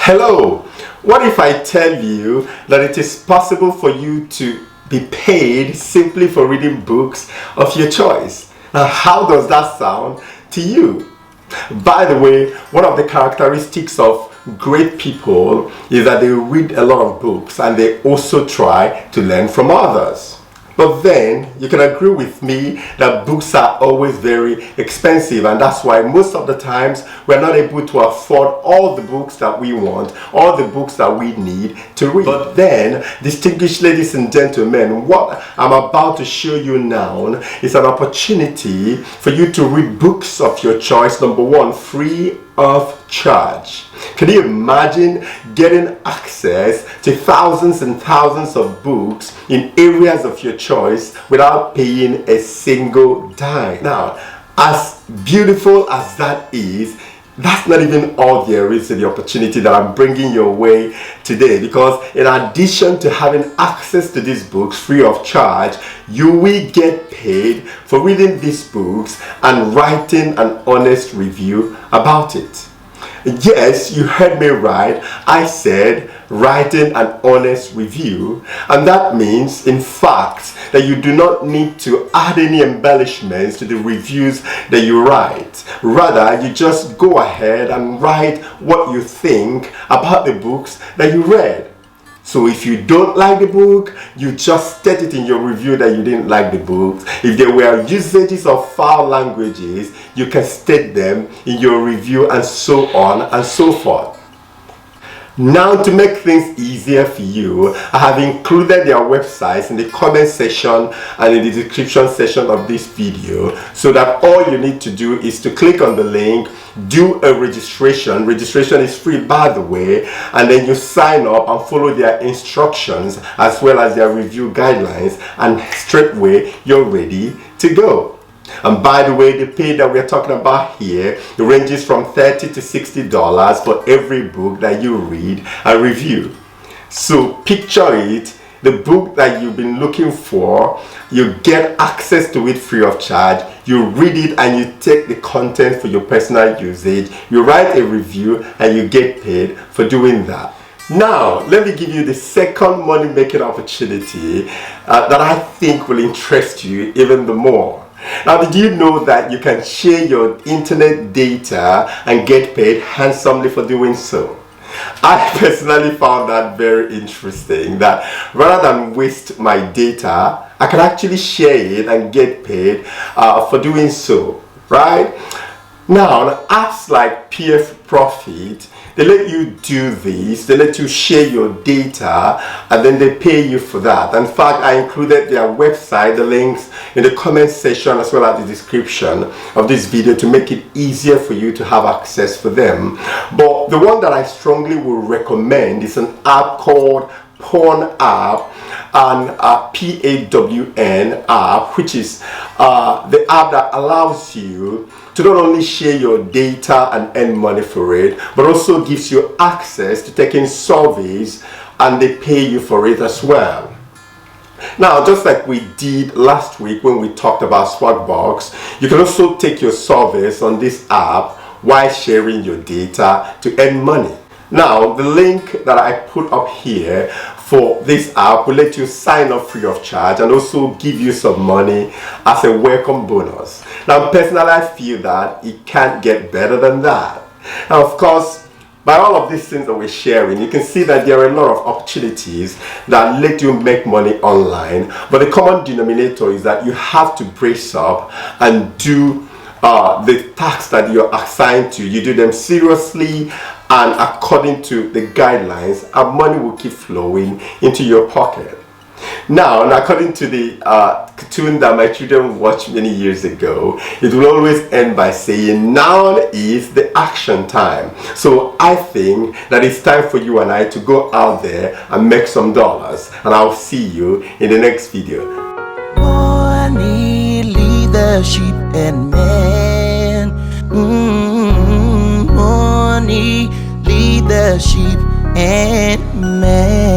Hello, what if I tell you that it is possible for you to be paid simply for reading books of your choice? Now, how does that sound to you? By the way, one of the characteristics of great people is that they read a lot of books and they also try to learn from others. But then you can agree with me that books are always very expensive, and that's why most of the times we're not able to afford all the books that we want, all the books that we need to read. But then, distinguished ladies and gentlemen, what I'm about to show you now is an opportunity for you to read books of your choice, number one, free of charge. Can you imagine getting access to thousands and thousands of books in areas of your choice without paying a single dime? Now, as beautiful as that is, that's not even all there is to the opportunity that I'm bringing your way today, because in addition to having access to these books free of charge, you will get paid for reading these books and writing an honest review about it. Yes, you heard me right. I said writing an honest review, and that means in fact that you do not need to add any embellishments to the reviews that you write. Rather, you just go ahead and write what you think about the books that you read. So if you don't like the book, you just state it in your review that you didn't like the book. If there were usages of foul languages, you can state them in your review, and so on and so forth. Now, to make things easier for you, I have included their websites in the comment section and in the description section of this video, so that all you need to do is to click on the link, do a registration. Registration is free, by the way, and then you sign up and follow their instructions as well as their review guidelines, and straightway you're ready to go. And by the way, the pay that we're talking about here, it ranges from $30 to $60 for every book that you read and review. So picture it, the book that you've been looking for, you get access to it free of charge, you read it and you take the content for your personal usage, you write a review and you get paid for doing that. Now, let me give you the second money-making opportunity that I think will interest you even the more. Now, did you know that you can share your internet data and get paid handsomely for doing so? I personally found that very interesting, that rather than waste my data, I can actually share it and get paid for doing so, right? Now, apps like PF Profit, they let you do this, they let you share your data, and then they pay you for that. In fact, I included their website, the links in the comment section as well as the description of this video to make it easier for you to have access for them. But the one that I strongly would recommend is an app called Pawn App, and PAWN app, which is the app that allows you to not only share your data and earn money for it, but also gives you access to taking surveys, and they pay you for it as well. Now, just like we did last week when we talked about Swagbox, you can also take your surveys on this app while sharing your data to earn money. Now, the link that I put up here for this app will let you sign up free of charge and also give you some money as a welcome bonus. Now, personally, I feel that it can't get better than that. Now, of course, by all of these things that we're sharing, you can see that there are a lot of opportunities that let you make money online. But the common denominator is that you have to brace up and do the tasks that you're assigned to. You do them seriously and according to the guidelines, and money will keep flowing into your pocket. Now, according to the cartoon that my children watched many years ago, it will always end by saying, now is the action time. So I think that it's time for you and I to go out there and make some dollars. And I'll see you in the next video. Money, leadership, and man. Money, leadership, and man.